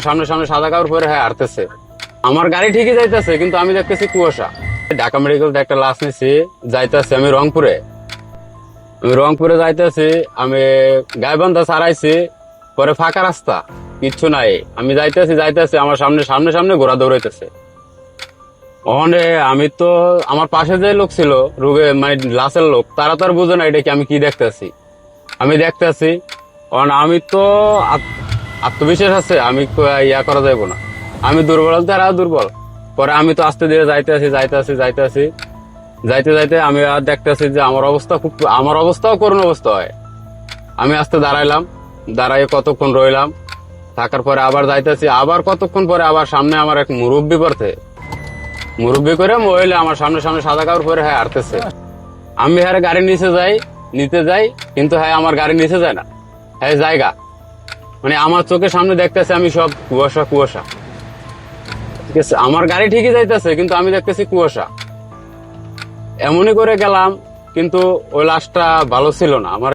সামনে সামনে সাদা কাপড় পরে হ্যাঁ হারতেছে। আমার গাড়ি ঠিকই যাইতেছে, কিন্তু আমি দেখতেছি কুয়াশা। ঢাকা মেডিকেল একটা লাশ নিছি, যাইতেছি আমি রংপুরে। আমি রংপুরে যাইতেছি, আমি গাইবান্ধা ছাড়াইছি, পরে ফাঁকা রাস্তা, কিচ্ছু নাই। আমি যাইতেছি আমার সামনে সামনে সামনে ঘোড়া দৌড়াইতেছে। ওখানে আমি তো, আমার পাশে যে লোক ছিল রোগে মানে লাশের লোক, তারা তো আর বুঝে না এটা কি আমি কি দেখতেছি। আমি দেখতেছি, আমি তো আত্মবিশ্বাস আছে, আমি ইয়া করা যাইব না। আমি দুর্বল, তারা দুর্বল। পরে আমি তো আস্তে ধীরে যাইতেছি যাইতে যাইতে আমি আর দেখতেছি যে আমার অবস্থাও করুণ অবস্থা হয়। আমি আস্তে দাঁড়াইলাম, দাঁড়াই কতক্ষণ রইলাম, থাকার পরে আবার যাইতেছি, আবার কতক্ষণ পরে আবার সামনে আমার এক মুরব্বী করে মহিলা আমার সামনে সামনে সাদা কাপড় পরে হ্যাঁ হারতেছে। আমি হ্যাঁ গাড়ি নিতে যাই, কিন্তু হ্যাঁ আমার গাড়ি নিচে যায় না, হ্যাঁ জায়গা মানে আমার চোখের সামনে দেখতেছে আমি সব কুয়াশা কুয়াশা। ঠিক আছে, আমার গাড়ি ঠিকই যাইতেছে, কিন্তু আমি দেখতেছি কুয়াশা। এমনই করে গেলাম, কিন্তু ওই লাশটা ভালো ছিল না। আমার